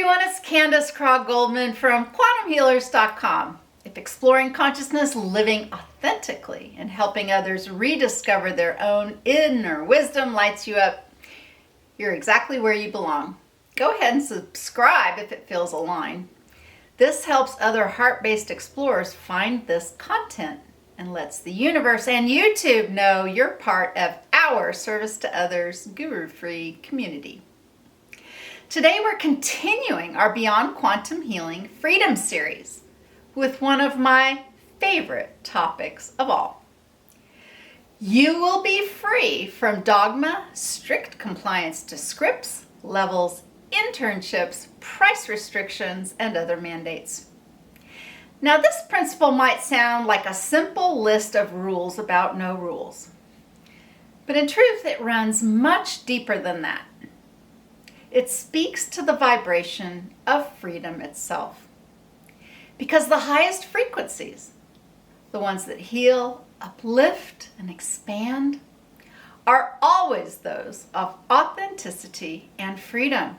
everyone, it's Candace Craw-Goldman from quantumhealers.com. If exploring consciousness, living authentically, and helping others rediscover their own inner wisdom lights you up, you're exactly where you belong. Go ahead and subscribe if it feels aligned. This helps other heart-based explorers find this content and lets the universe and YouTube know you're part of our service to others, guru-free community. Today we're continuing our Beyond Quantum Healing Freedom series with one of my favorite topics of all. You will be free from dogma, strict compliance to scripts, levels, internships, price restrictions, and other mandates. Now, this principle might sound like a simple list of rules about no rules, but in truth, it runs much deeper than that. It speaks to the vibration of freedom itself. Because the highest frequencies, the ones that heal, uplift, and expand, are always those of authenticity and freedom.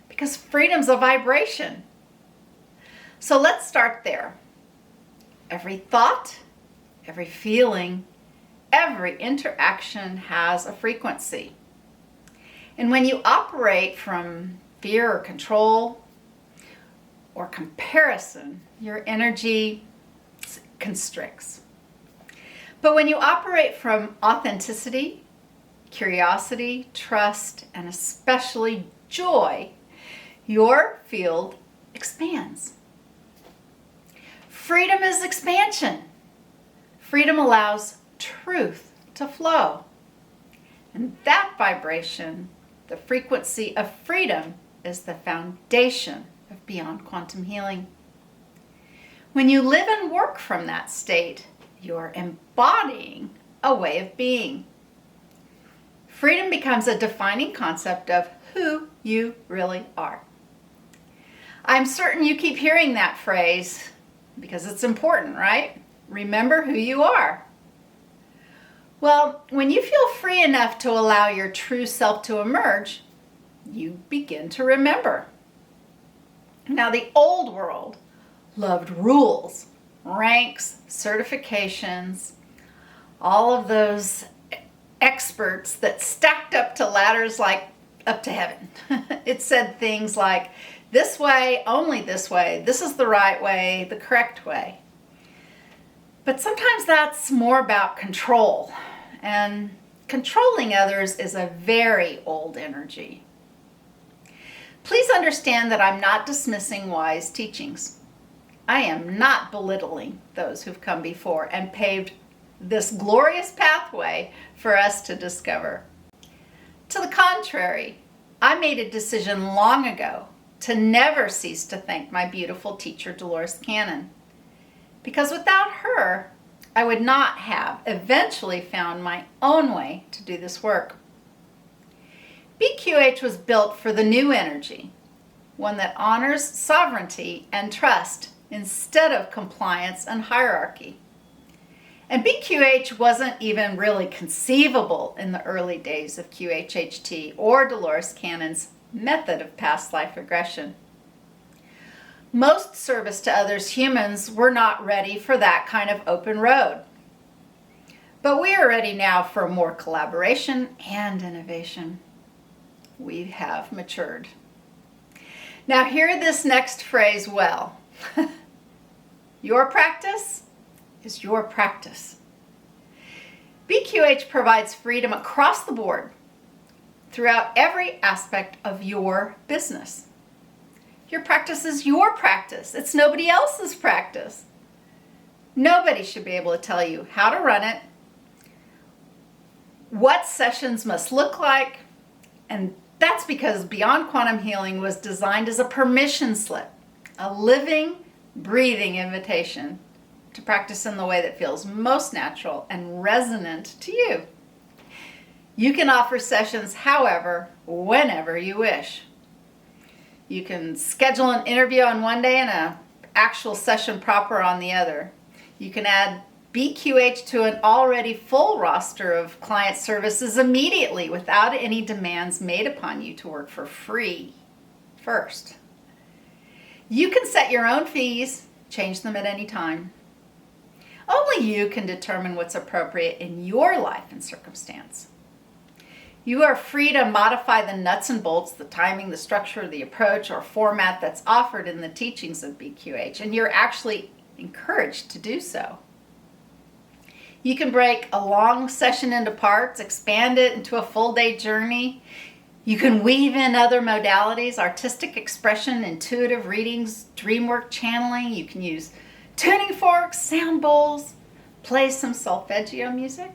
Because freedom's a vibration. So let's start there. Every thought, every feeling, every interaction has a frequency. And when you operate from fear or control or comparison, your energy constricts. But when you operate from authenticity, curiosity, trust, and especially joy, your field expands. Freedom is expansion. Freedom allows truth to flow. And that vibration, the frequency of freedom, is the foundation of Beyond Quantum Healing. When you live and work from that state, you're embodying a way of being. Freedom becomes a defining concept of who you really are. I'm certain you keep hearing that phrase because it's important, right? Remember who you are. Well, when you feel free enough to allow your true self to emerge, you begin to remember. Now, the old world loved rules, ranks, certifications, all of those experts that stacked up to ladders like up to heaven. It said things like, this way, only this way, this is the right way, the correct way. But sometimes that's more about control. And controlling others is a very old energy. Please understand that I'm not dismissing wise teachings. I am not belittling those who've come before and paved this glorious pathway for us to discover. To the contrary, I made a decision long ago to never cease to thank my beautiful teacher, Dolores Cannon. Because without her, I would not have eventually found my own way to do this work. BQH was built for the new energy, one that honors sovereignty and trust instead of compliance and hierarchy. And BQH wasn't even really conceivable in the early days of QHHT or Dolores Cannon's method of past life regression. Most service to others humans were not ready for that kind of open road. But we are ready now for more collaboration and innovation. We have matured. Now hear this next phrase well. Your practice is your practice. BQH provides freedom across the board throughout every aspect of your business. Your practice is your practice. It's nobody else's practice. Nobody should be able to tell you how to run it, what sessions must look like, and that's because Beyond Quantum Healing was designed as a permission slip, a living, breathing invitation to practice in the way that feels most natural and resonant to you. You can offer sessions however, whenever you wish. You can schedule an interview on one day and an actual session proper on the other. You can add BQH to an already full roster of client services immediately without any demands made upon you to work for free first. You can set your own fees, change them at any time. Only you can determine what's appropriate in your life and circumstance. You are free to modify the nuts and bolts, the timing, the structure, the approach, or format that's offered in the teachings of BQH, and you're actually encouraged to do so. You can break a long session into parts, expand it into a full day journey. You can weave in other modalities, artistic expression, intuitive readings, dream work channeling. You can use tuning forks, sound bowls, play some solfeggio music.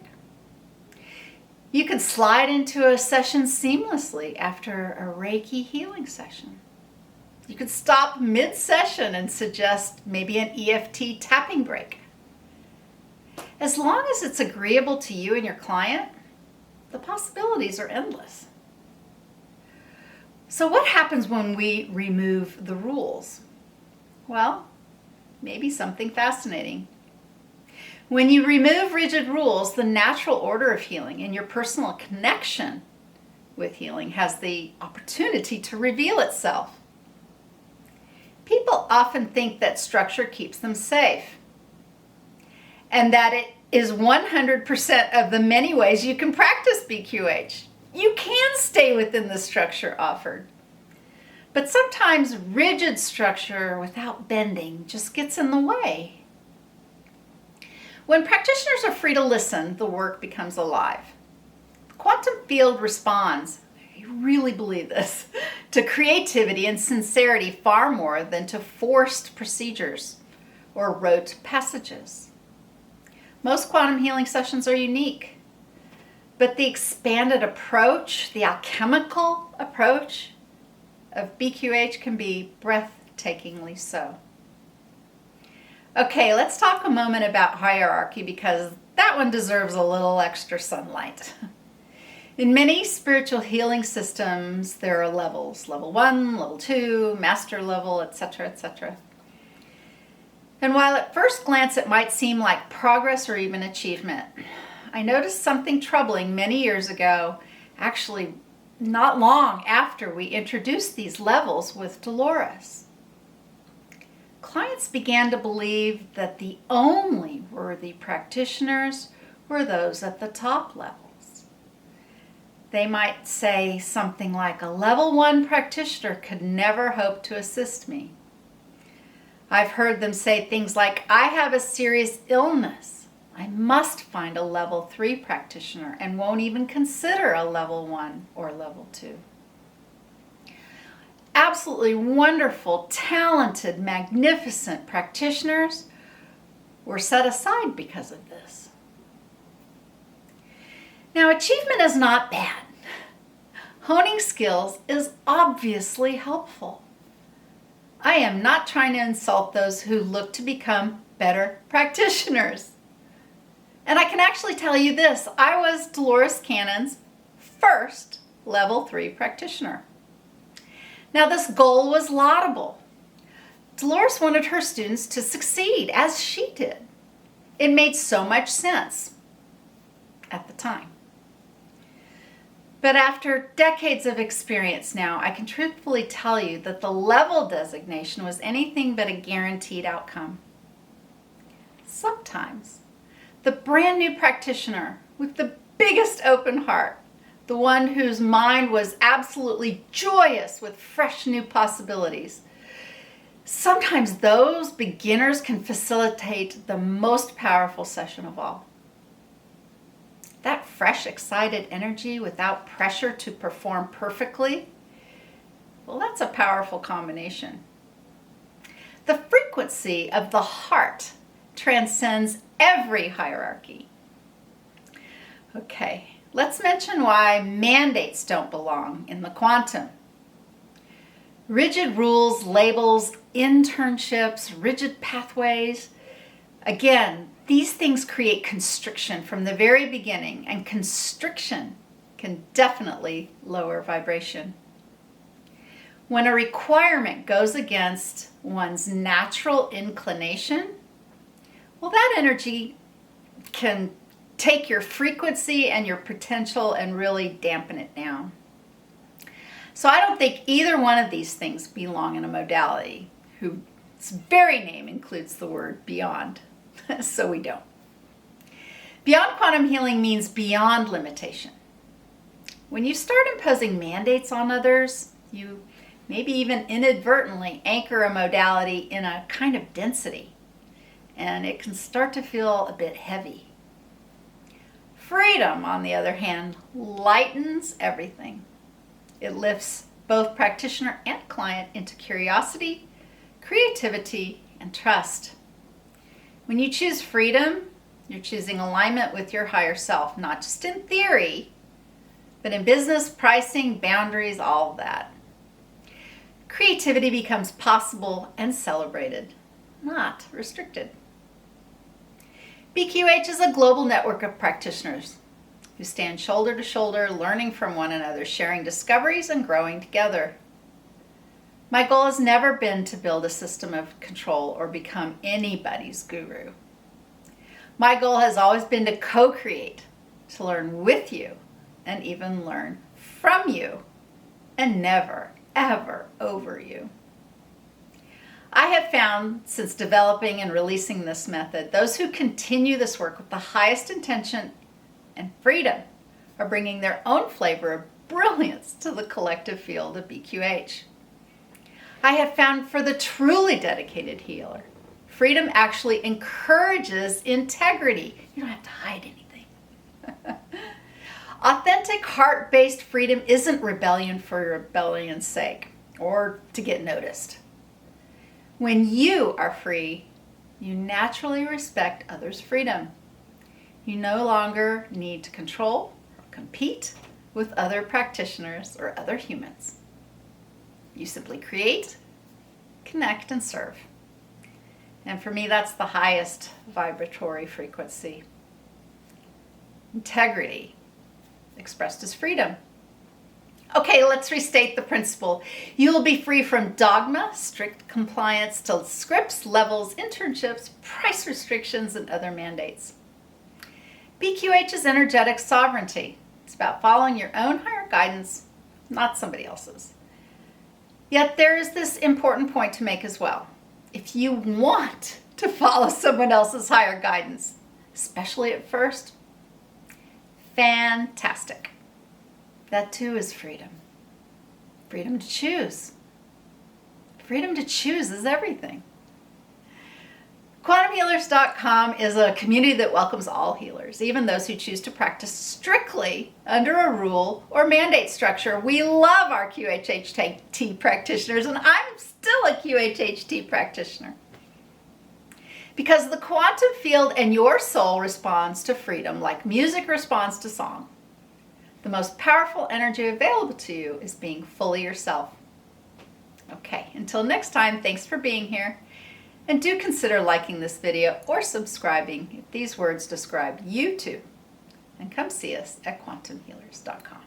You can slide into a session seamlessly after a Reiki healing session. You could stop mid-session and suggest maybe an EFT tapping break. As long as it's agreeable to you and your client, the possibilities are endless. So what happens when we remove the rules? Well, maybe something fascinating. When you remove rigid rules, the natural order of healing and your personal connection with healing has the opportunity to reveal itself. People often think that structure keeps them safe and that it is 100% of the many ways you can practice BQH. You can stay within the structure offered. But sometimes rigid structure without bending just gets in the way. When practitioners are free to listen, the work becomes alive. The quantum field responds, I really believe this, to creativity and sincerity far more than to forced procedures or rote passages. Most quantum healing sessions are unique, but the expanded approach, the alchemical approach of BQH can be breathtakingly so. Okay, let's talk a moment about hierarchy because that one deserves a little extra sunlight. In many spiritual healing systems, there are levels, level 1, level 2, master level, etc., etc. And while at first glance it might seem like progress or even achievement, I noticed something troubling many years ago, actually not long after we introduced these levels with Dolores. Clients began to believe that the only worthy practitioners were those at the top levels. They might say something like, a level 1 practitioner could never hope to assist me. I've heard them say things like, I have a serious illness. I must find a level 3 practitioner and won't even consider a level 1 or level 2. Absolutely wonderful, talented, magnificent practitioners were set aside because of this. Now, achievement is not bad. Honing skills is obviously helpful. I am not trying to insult those who look to become better practitioners. And I can actually tell you this, I was Dolores Cannon's first level 3 practitioner. Now, this goal was laudable. Dolores wanted her students to succeed as she did. It made so much sense at the time. But after decades of experience now, I can truthfully tell you that the level designation was anything but a guaranteed outcome. Sometimes, the brand new practitioner with the biggest open heart, the one whose mind was absolutely joyous with fresh new possibilities. Sometimes those beginners can facilitate the most powerful session of all. That fresh, excited energy without pressure to perform perfectly, well, that's a powerful combination. The frequency of the heart transcends every hierarchy. Okay. Let's mention why mandates don't belong in the quantum. Rigid rules, labels, internships, rigid pathways. Again, these things create constriction from the very beginning, and constriction can definitely lower vibration. When a requirement goes against one's natural inclination, well, that energy can take your frequency and your potential and really dampen it down. So I don't think either one of these things belong in a modality. whose very name includes the word beyond, so we don't. Beyond quantum healing means beyond limitation. When you start imposing mandates on others, you maybe even inadvertently anchor a modality in a kind of density, and it can start to feel a bit heavy. Freedom, on the other hand, lightens everything. It lifts both practitioner and client into curiosity, creativity, and trust. When you choose freedom, you're choosing alignment with your higher self, not just in theory, but in business, pricing, boundaries, all of that. Creativity becomes possible and celebrated, not restricted. BQH is a global network of practitioners who stand shoulder to shoulder, learning from one another, sharing discoveries, and growing together. My goal has never been to build a system of control or become anybody's guru. My goal has always been to co-create, to learn with you, and even learn from you, and never, ever over you. I have found, since developing and releasing this method, those who continue this work with the highest intention and freedom are bringing their own flavor of brilliance to the collective field of BQH. I have found for the truly dedicated healer, freedom actually encourages integrity. You don't have to hide anything. Authentic, heart-based freedom isn't rebellion for rebellion's sake or to get noticed. When you are free, you naturally respect others' freedom. You no longer need to control or compete with other practitioners or other humans. You simply create, connect, and serve. And for me, that's the highest vibratory frequency. Integrity, expressed as freedom. Okay, let's restate the principle. You will be free from dogma, strict compliance to scripts, levels, internships, price restrictions, and other mandates. BQH is energetic sovereignty. It's about following your own higher guidance, not somebody else's. Yet there is this important point to make as well. If you want to follow someone else's higher guidance, especially at first, fantastic. That too is freedom. Freedom to choose. Freedom to choose is everything. QuantumHealers.com is a community that welcomes all healers, even those who choose to practice strictly under a rule or mandate structure. We love our QHHT practitioners, and I'm still a QHHT practitioner. Because the quantum field and your soul responds to freedom like music responds to song. The most powerful energy available to you is being fully yourself. Okay, until next time, thanks for being here. And do consider liking this video or subscribing if these words describe you too. And come see us at QuantumHealers.com.